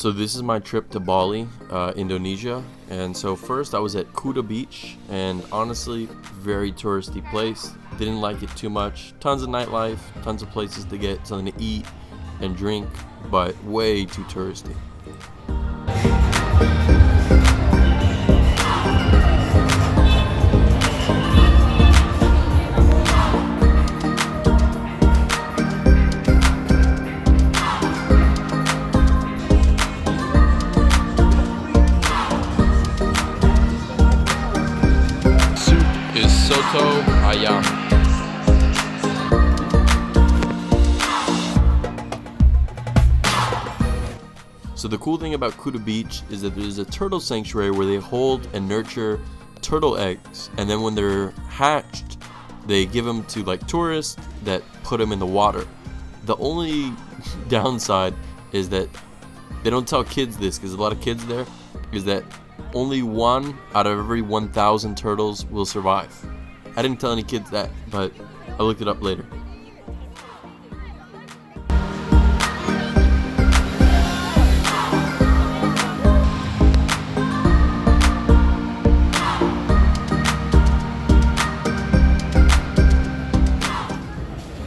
So this is my trip to Bali, Indonesia. And so first I was at Kuta Beach, and honestly, very touristy place. Didn't like it too much. Tons of nightlife, tons of places to get something to eat and drink, but way too touristy. Soto ayam. So the cool thing about Kuta Beach is that there's a turtle sanctuary where they hold and nurture turtle eggs, and then when they're hatched, they give them to like tourists that put them in the water. The only downside is that they don't tell kids this, because a lot of kids there, is that only one out of every 1,000 turtles will survive. I didn't tell any kids that, but I looked it up later.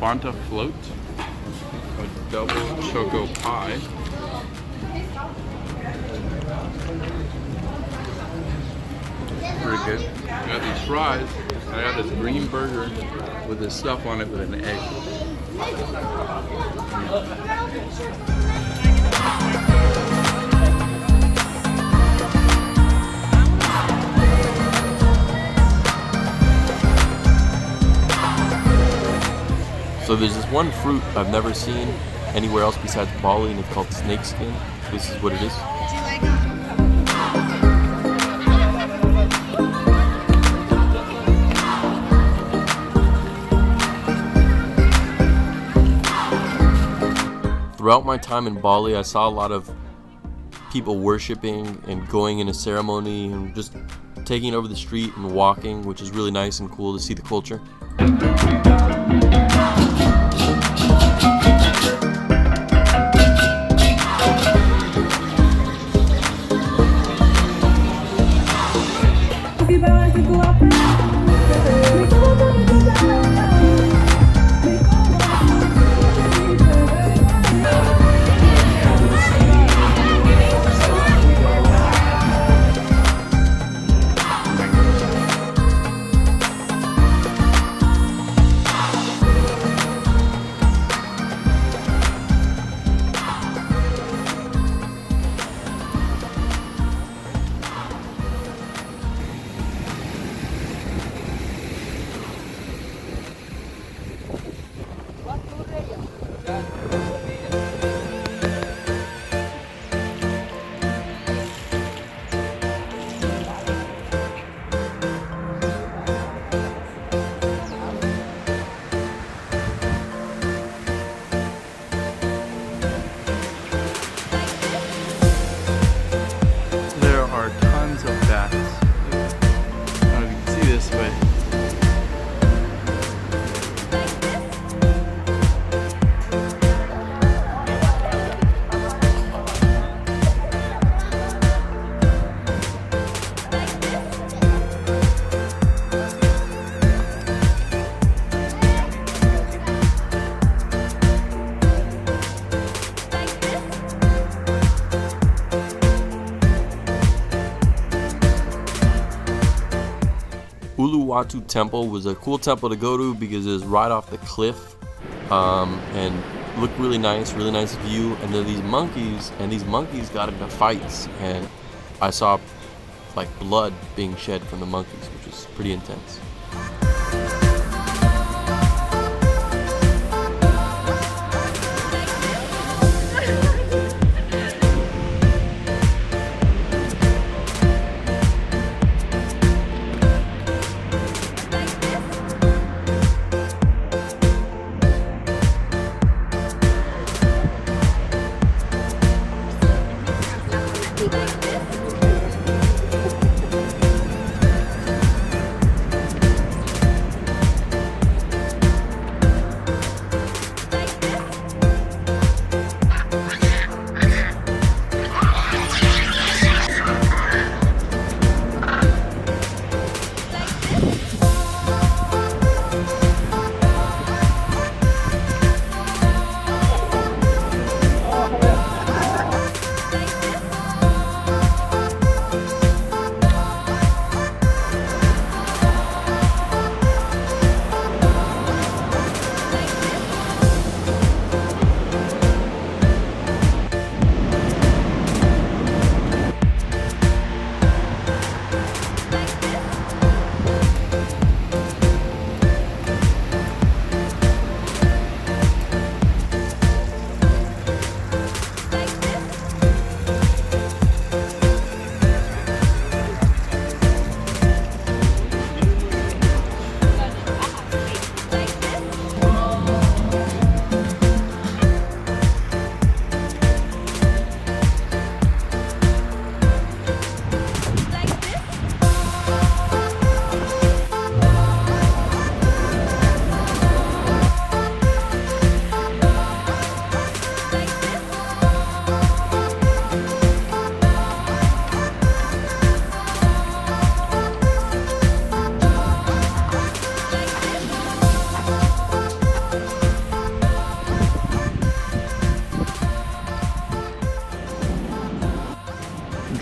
Fanta float, a double choco pie. Pretty good. I got these fries. I got this green burger with this stuff on it with an egg. So there's this one fruit I've never seen anywhere else besides Bali, and it's called snakeskin. This is what it is. Throughout my time in Bali, I saw a lot of people worshiping and going in a ceremony and just taking over the street and walking, which is really nice and cool to see the culture. Uluwatu Temple was a cool temple to go to because it was right off the cliff, and looked really nice view. And there are these monkeys, and these monkeys got into fights, and I saw like blood being shed from the monkeys, which was pretty intense.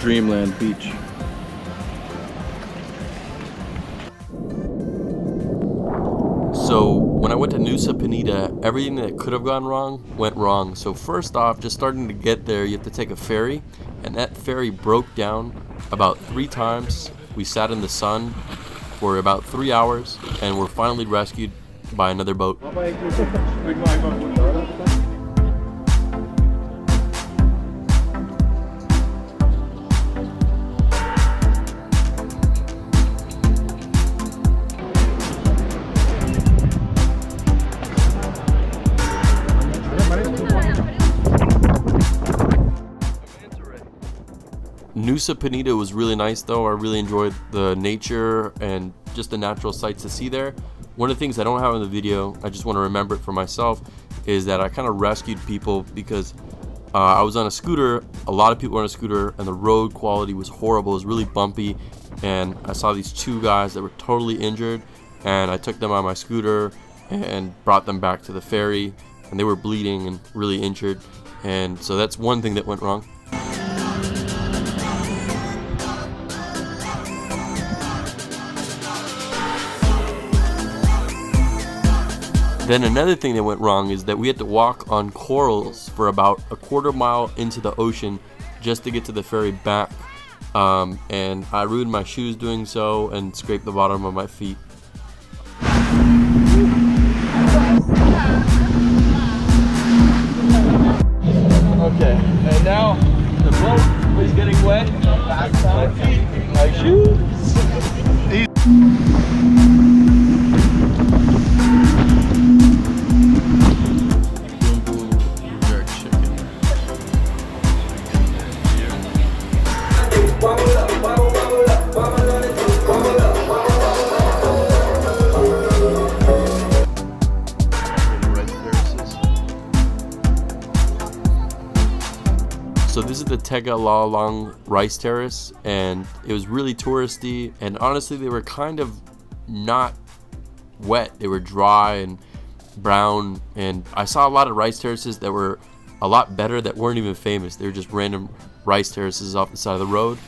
Dreamland Beach. So when I went to Nusa Penida, everything that could have gone wrong went wrong. So first off, just starting to get there, you have to take a ferry, and that ferry broke down about 3 times. We sat in the sun for about 3 hours and were finally rescued by another boat. Nusa Penida was really nice though. I really enjoyed the nature and just the natural sights to see there. One of the things I don't have in the video, I just want to remember it for myself, is that I kind of rescued people because I was on a scooter, a lot of people were on a scooter, and the road quality was horrible. It was really bumpy, and I saw these 2 guys that were totally injured, and I took them on my scooter and brought them back to the ferry, and they were bleeding and really injured, and so that's one thing that went wrong. Then another thing that went wrong is that we had to walk on corals for about a quarter mile into the ocean just to get to the ferry back. And I ruined my shoes doing so and scraped the bottom of my feet. Okay, and now the boat is getting wet. My feet, my shoes. So this is the Tega-Lalong Rice Terrace, and it was really touristy, and honestly they were kind of not wet. They were dry and brown, and I saw a lot of rice terraces that were a lot better that weren't even famous. They were just random rice terraces off the side of the road.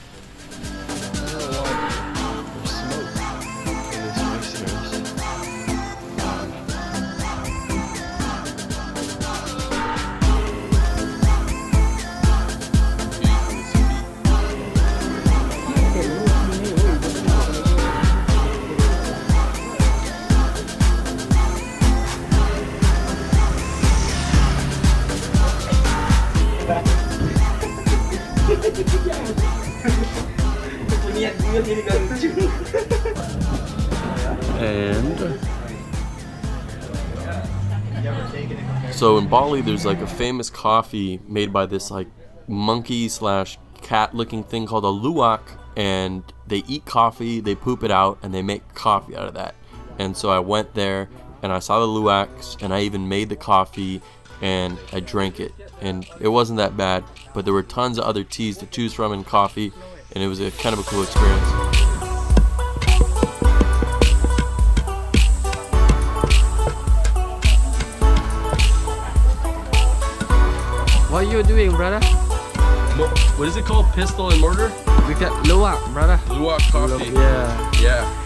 And so in Bali there's like a famous coffee made by this like monkey slash cat looking thing called a luwak, and they eat coffee, they poop it out, and they make coffee out of that. And so I went there and I saw the luwaks, and I even made the coffee and I drank it, and it wasn't that bad, but there were tons of other teas to choose from in coffee, and it was a kind of a cool experience. What are you doing, brother? What is it called? Pistol and mortar? We got luwak, brother. Luwak coffee. Yeah. Yeah.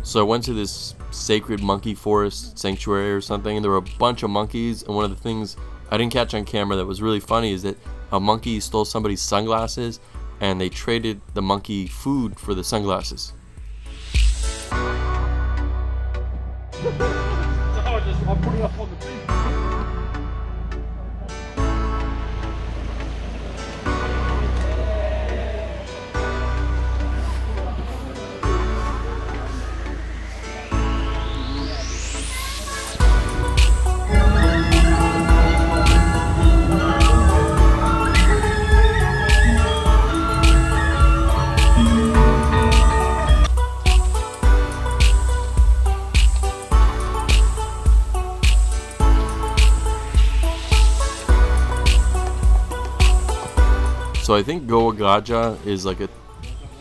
So I went to this sacred monkey forest sanctuary or something, and there were a bunch of monkeys, and one of the things I didn't catch on camera that was really funny is that a monkey stole somebody's sunglasses, and they traded the monkey food for the sunglasses. So I think Goa Gaja is like a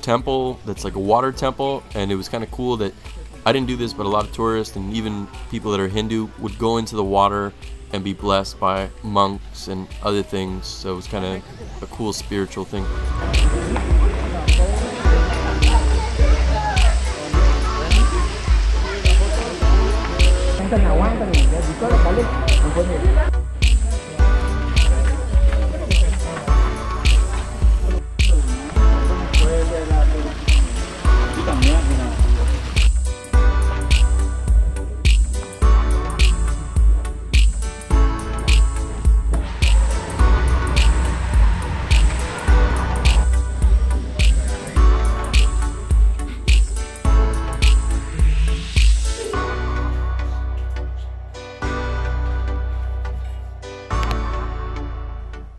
temple that's like a water temple, and it was kind of cool that I didn't do this, but a lot of tourists and even people that are Hindu would go into the water and be blessed by monks and other things. So it was kind of a cool spiritual thing.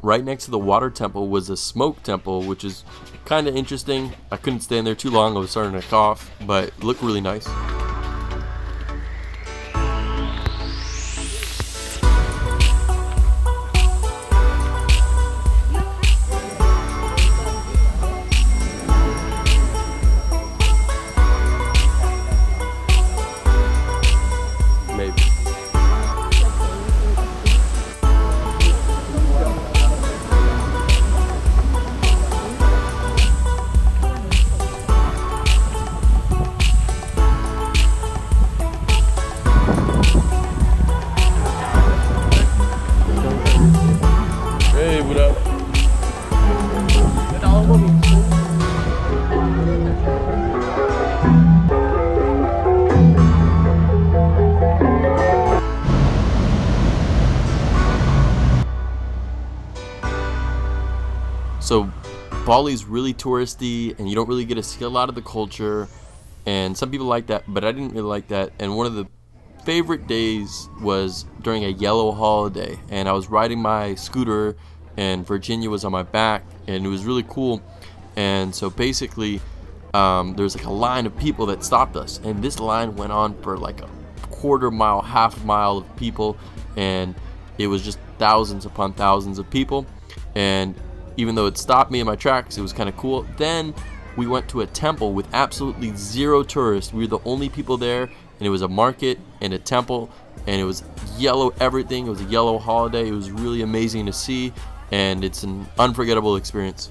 Right next to the water temple was a smoke temple, which is kind of interesting. I couldn't stand there too long. I was starting to cough, but it looked really nice. Maybe. Hey, what up? So Bali's really touristy, and you don't really get to see a lot of the culture, and some people like that, but I didn't really like that. And one of the favorite days was during a yellow holiday, and I was riding my scooter and Virginia was on my back, and it was really cool. And so basically there's like a line of people that stopped us, and this line went on for like a quarter mile, half mile of people, and it was just thousands upon thousands of people. And even though it stopped me in my tracks, it was kind of cool. Then we went to a temple with absolutely zero tourists. We were the only people there, and it was a market and a temple, and it was yellow everything. It was a yellow holiday. It was really amazing to see, and it's an unforgettable experience.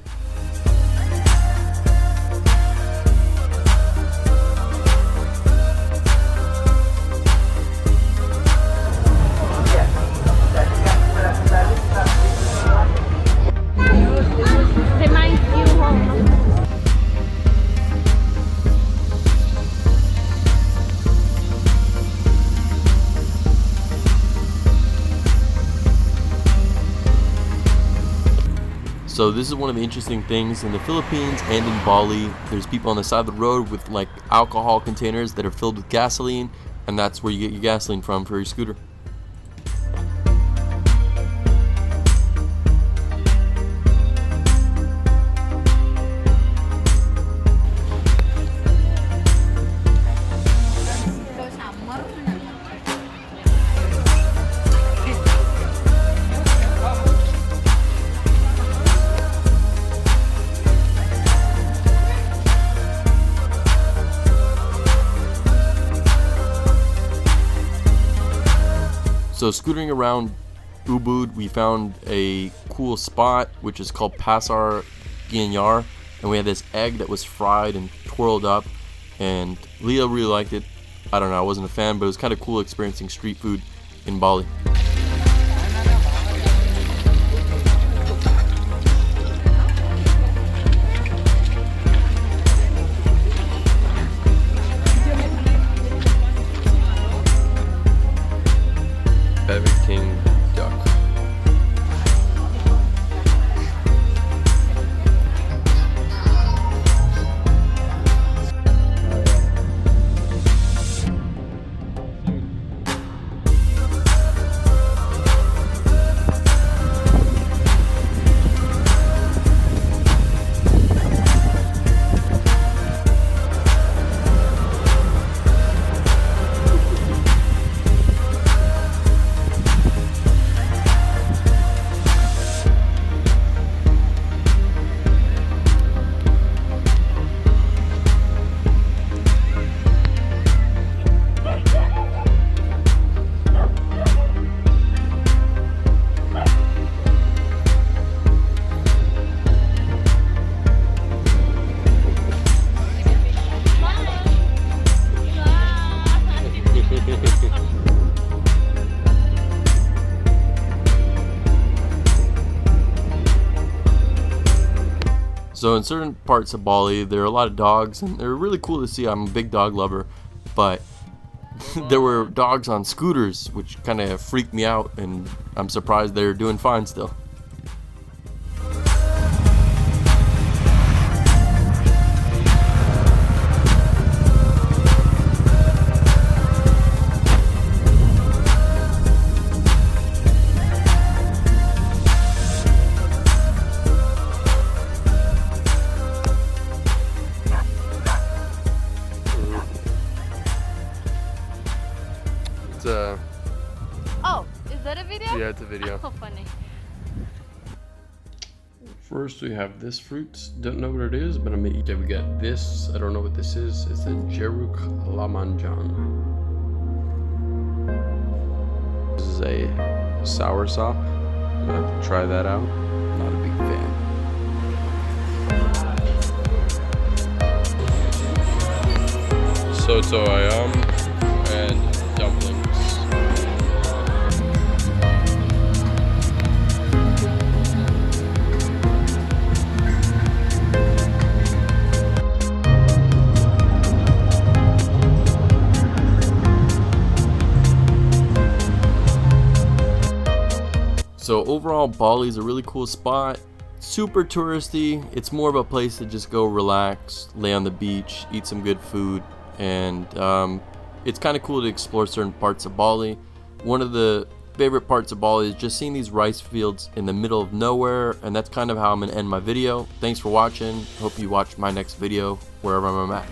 So this is one of the interesting things in the Philippines and in Bali. There's people on the side of the road with like alcohol containers that are filled with gasoline, and that's where you get your gasoline from for your scooter. So scootering around Ubud, we found a cool spot which is called Pasar Gianyar, and we had this egg that was fried and twirled up, and Leah really liked it. I don't know, I wasn't a fan, but it was kind of cool experiencing street food in Bali. King duck. So in certain parts of Bali, there are a lot of dogs, and they're really cool to see. I'm a big dog lover, but there were dogs on scooters, which kind of freaked me out, and I'm surprised they're doing fine still. Oh, is that a video? Yeah, it's a video. Oh, funny. First we have this fruit. Don't know what it is, but I'm gonna eat it. We got this. I don't know what this is. It's a Jeruk Lamanjan. This is a soursop. I'm gonna have to try that out. Not a big fan. Soto ayam and dumplings. So overall, Bali is a really cool spot. Super touristy. It's more of a place to just go relax, lay on the beach, eat some good food, and it's kind of cool to explore certain parts of Bali. One of the favorite parts of Bali is just seeing these rice fields in the middle of nowhere, and that's kind of how I'm gonna end my video. Thanks for watching. Hope you watch my next video wherever I'm at.